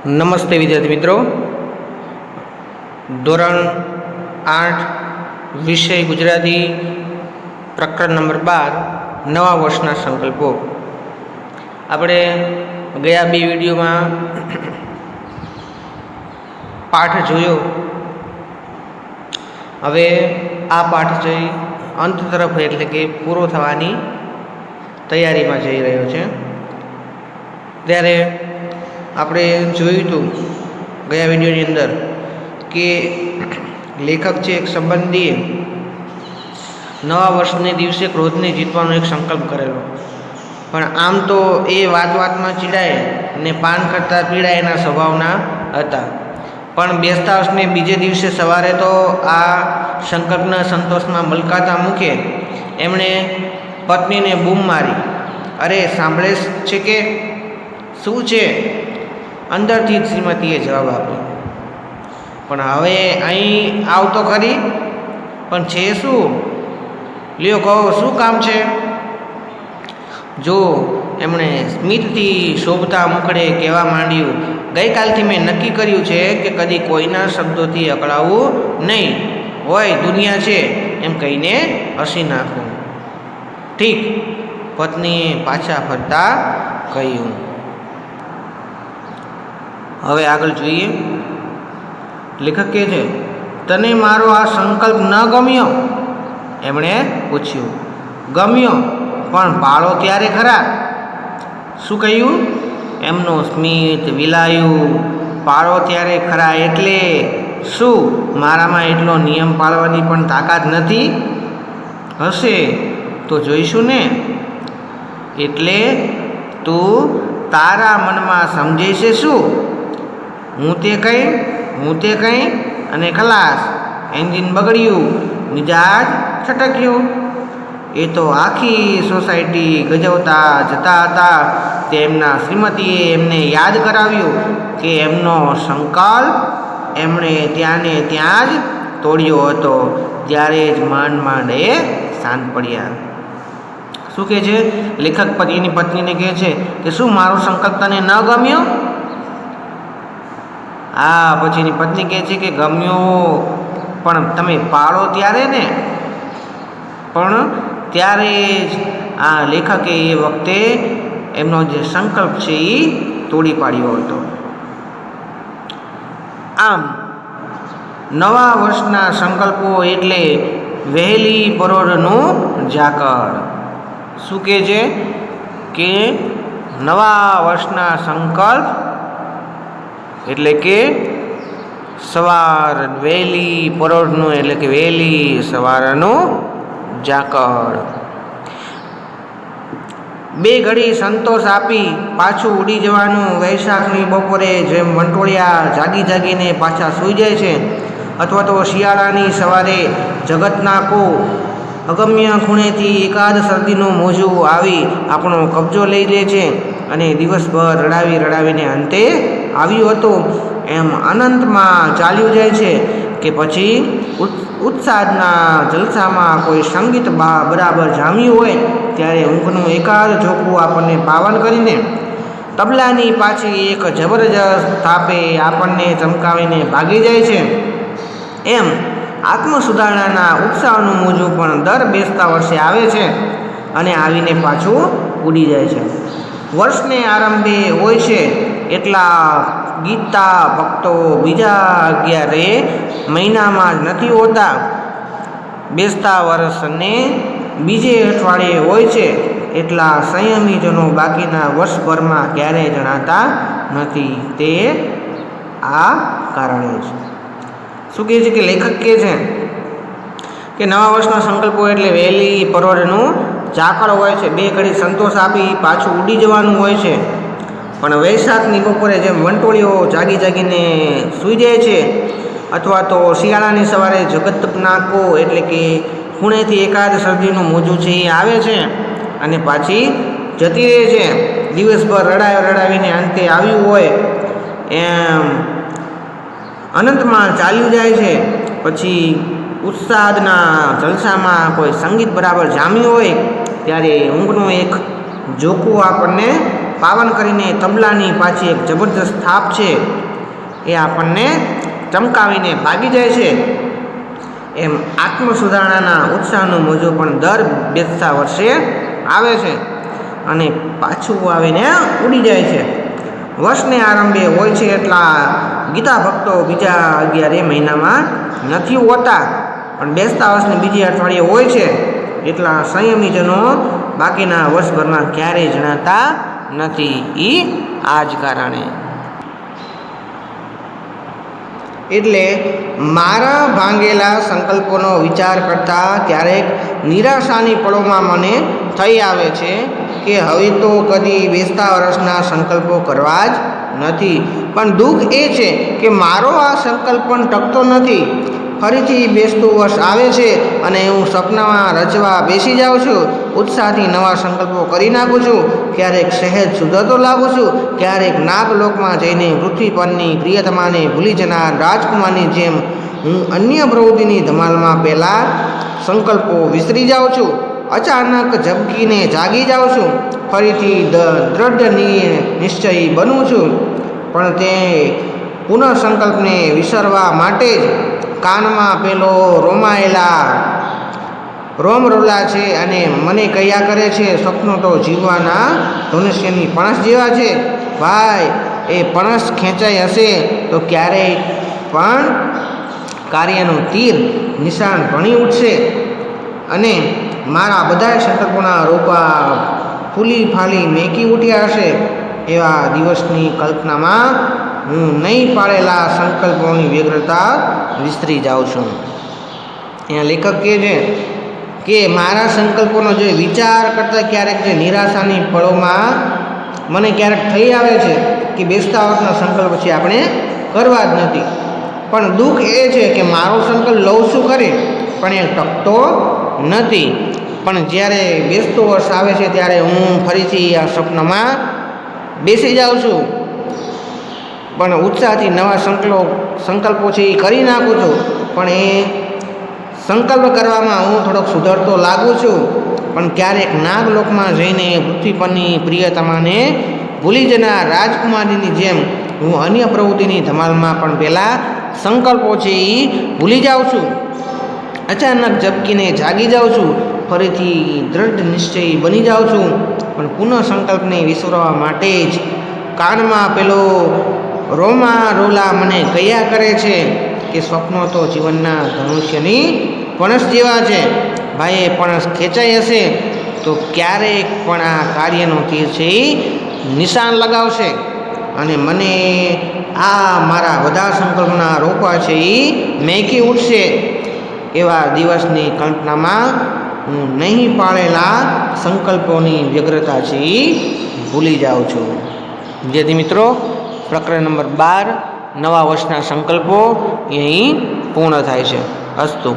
નમસ્તે વિદ્યાર્થી મિત્રો, ધોરણ 8 વિષય ગુજરાતી પ્રકરણ નંબર 12 નવા વર્ષના સંકલ્પો. આપણે ગયા બે વિડીયોમાં પાઠ જોયો. હવે આ પાઠ જઈ અંત તરફ એટલે કે પૂરો થવાની તૈયારીમાં જઈ રહ્યો છે. ત્યારે આપણે જોયું હતું ગયા વિડીયોની અંદર કે લેખક છે એક સંબંધીએ નવા વર્ષને દિવસે ક્રોધને જીતવાનો એક સંકલ્પ કરેલો, પણ આમ તો એ વાતમાં ચીડાય ને પાન કરતાં પીડાય એના સ્વભાવના હતા. પણ બેસતા વર્ષને બીજે દિવસે સવારે તો આ સંકલ્પના સંતોષમાં મલકાતા મૂકે એમણે પત્નીને બૂમ મારી, અરે સાંભળે છે કે શું છે? અંદરથી જ શ્રીમતીએ જવાબ આપ્યો, પણ હવે અહીં આવતો ખરી, પણ છે શું? લ્યો કહો, શું કામ છે? જો એમણે સ્મિતથી શોભતા મુખડે કહેવા માંડ્યું, ગઈકાલથી મેં નક્કી કર્યું છે કે કદી કોઈના શબ્દોથી અકળાવું નહીં, હોય દુનિયા છે એમ કહીને હસી નાખું. ઠીક, પત્નીએ પાછા ફરતા કહ્યું. હવે આગળ જોઈએ. લેખક કહે છે, તને મારો આ સંકલ્પ ન ગમ્યો? એમણે પૂછ્યું. ગમ્યો, પણ પાળો ત્યારે ખરા. શું કહ્યું? એમનો સ્મિત વિલાયું. પાળો ત્યારે ખરા એટલે શું? મારામાં એટલો નિયમ પાળવાની પણ તાકાત નથી? હશે તો જોઈશું ને. એટલે તું તારા મનમાં સમજે છે શું? હું તે કંઈ અને ખલાસ. એન્જિન બગડ્યું, મિજાજ છટક્યું. એ તો આખી સોસાયટી ગજવતા જતા હતા. તેમના શ્રીમતીએ એમને યાદ કરાવ્યું કે એમનો સંકલ્પ એમણે ત્યાંને ત્યાં જ તોડ્યો હતો. ત્યારે જ માંડ એ શાંત પડ્યા. શું કહે છે લેખક? એની પત્નીને કહે છે કે શું મારો સંકલ્પ તને ન ગમ્યો? હા, પછી એની પત્ની કહે છે કે ગમ્યો, પણ તમે પાળો ત્યારે ને. પણ ત્યારે જ આ લેખકે એ વખતે એમનો જે સંકલ્પ છે એ તોડી પાડ્યો હતો. આમ નવા વર્ષના સંકલ્પો એટલે વહેલી પરોઢનું ઝાકળ. શું કહે છે કે નવા વર્ષના સંકલ્પ એટલે કે સવાર વહેલી પરોઢનું એટલે કે વહેલી સવારનું ઝાકળ. બે ઘડી સંતોષ આપી પાછું ઉડી જવાનું. વૈશાખની બપોરે જેમ વંટોળિયા જાગીને પાછા સૂઈ જાય છે, અથવા તો શિયાળાની સવારે જગતના કો અગમ્ય ખૂણેથી એકાદ શરદીનું મોજું આવી આપણો કબજો લઈ લે છે અને દિવસભર રડાવીને અંતે આવ્યું હતું એમ અનંતમાં ચાલ્યું જાય છે. કે પછી ઉત્સાહના જલસામાં કોઈ સંગીત બરાબર જામ્યું હોય ત્યારે ઊંઘનું એકાદ ઝોકું આપણને પાવન કરીને તબલાની પાછી એક જબરજસ્ત થાપે આપણને ચમકાવીને ભાગી જાય છે. એમ આત્મસુધારણાના ઉત્સાહનું મોજું પણ દર બેસતા વર્ષે આવે છે અને આવીને પાછું ઉડી જાય છે. વર્ષને આરંભે હોય છે એટલા ગીતા ભક્તો બીજા 11 મહિનામાં જ નથી હોતા. બેસતા વર્ષને બીજે અઠવાડિયે હોય છે એટલા સંયમીજનો બાકીના વર્ષભરમાં ક્યારેય જણાતા નથી. તે આ કારણે જ. શું કહે છે કે લેખક કહે છે કે નવા વર્ષના સંકલ્પો એટલે વહેલી પરોઢનું ઝાકળ હોય છે. બે ઘડી સંતોષ આપી પાછું ઉડી જવાનું હોય છે, પણ વૈશાખની બપોરે જેમ વંટોળીઓ જાગીને સૂઈ જાય છે, અથવા તો શિયાળાની સવારે જગતના કો એટલે કે ખૂણેથી એકાદ શરદીનું મોજું છે એ આવે છે અને પાછી જતી રહે છે. દિવસભર રડાવીને અંતે આવ્યું હોય એમ અનંતમાં ચાલ્યું જાય છે. પછી ઉત્સાહના જલસામાં કોઈ સંગીત બરાબર જામ્યું હોય ત્યારે ઊંઘનું એક ઝોકું આપણને પાવન કરીને તબલાની પાછી એક જબરદસ્ત થાપ છે એ આપણને ચમકાવીને ભાગી જાય છે, એમ આત્મ સુધારણાના ઉત્સાહનું મોજું પણ દર બેસતા વર્ષે આવે છે અને પાછું આવીને ઉડી જાય છે. વર્ષને આરંભે હોય છે એટલા ગીતા ભક્તો બીજા 11 મહિનામાં નથી હોતા, પણ બેસતા વર્ષની બીજી અઠવાડિયે હોય છે એટલા સંયમીજનો બાકીના વર્ષભરમાં ક્યારેય જણાતા નથી. એ આ જ કારણે એટલે મારા ભાંગેલા સંકલ્પોનો વિચાર કરતા ક્યારેક નિરાશાની પળોમાં મને થઈ આવે છે કે હવે તો કદી બેસતા વર્ષના સંકલ્પો કરવા જ નથી. પણ દુઃખ એ છે કે મારો આ સંકલ્પ પણ ટકતો નથી. ફરીથી બેસતું વર્ષ આવે છે અને હું સપનામાં રચવા બેસી જાઉં છું. ઉત્સાહથી નવા સંકલ્પો કરી નાખું છું. ક્યારેક સહેજ સુધરતો લાગું છું, ક્યારેક નાગલોકમાં જઈને પૃથ્વી પરની પ્રિયતમાને ભૂલી જનાર રાજકુમારની જેમ હું અન્ય પ્રવૃત્તિની ધમાલમાં પહેલાં સંકલ્પો વિસરી જાઉં છું. અચાનક ઝબકીને જાગી જાઉં છું. ફરીથી દ્રઢ નિશ્ચયી બનું છું. પણ તે પુનઃ સંકલ્પને વિસરવા માટે જ કાનમાં પેલો રોમરોલા છે અને મને કહ્યા કરે છે, સ્વપ્નો તો જીવવાના ધનુષ્યની પણસ જેવા છે. ભાઈ, એ પણસ ખેંચાઈ હશે તો ક્યારેય પણ કાર્યનું તીર નિશાન ભણી ઉઠશે અને મારા બધા સંકલ્પોના રોપા ફૂલી ફાલી મેકી ઉઠ્યા હશે. એવા દિવસની કલ્પનામાં હું નહીં પાળેલા સંકલ્પોની વ્યગ્રતા વિસ્તરી જાઉં છું. અહીંયા લેખક કહે છે કે મારા સંકલ્પોનો જે વિચાર કરતાં ક્યારેક જે નિરાશાની પળોમાં મને ક્યારેક થઈ આવે છે કે બેસતા વર્ષના સંકલ્પ પછી આપણે કરવા જ નથી. પણ દુઃખ એ છે કે મારો સંકલ્પ લઉં છું ખરી, પણ એ ટકતો નથી. પણ જ્યારે બેસતું વર્ષ આવે છે ત્યારે હું ફરીથી આ સપનામાં બેસી જાઉં છું, પણ ઉત્સાહથી નવા સંકલ્પો છે એ કરી નાખું છું. પણ એ સંકલ્પ કરવામાં હું થોડોક સુધરતો લાગું છું. પણ ક્યારેક નાગલોકમાં જઈને પૃથ્વી પરની પ્રિયતમાને ભૂલી જનાર રાજકુમારીની જેમ હું અન્ય પ્રવૃત્તિની ધમાલમાં પણ પહેલાં સંકલ્પો છે એ ભૂલી જાઉં છું. અચાનક ઝબકીને જાગી જાઉં છું. ફરીથી દ્રઢ નિશ્ચયી બની જાઉં છું. પણ પુનઃ સંકલ્પને વિસરવા માટે જ કાનમાં પેલો રોલા મને કહ્યા કરે છે કે સ્વપ્નો તો જીવનના ધનુષ્યની પણસ જેવા છે. ભાઈ, એ પણસ ખેંચાઈ હશે તો ક્યારેક પણ આ કાર્યનો તીર છે એ નિશાન લગાવશે અને મને આ મારા બધા સંકલ્પના રોપા છે એ મેકી ઉઠશે. એવા દિવસની કલ્પનામાં હું નહીં પાળેલા સંકલ્પોની વ્યગ્રતા છે એ ભૂલી જાઉં છું. વિદ્યાર્થી મિત્રો, પ્રકરણ નંબર 12 નવા વર્ષના સંકલ્પો અહીં પૂર્ણ થાય છે. અસ્તુ.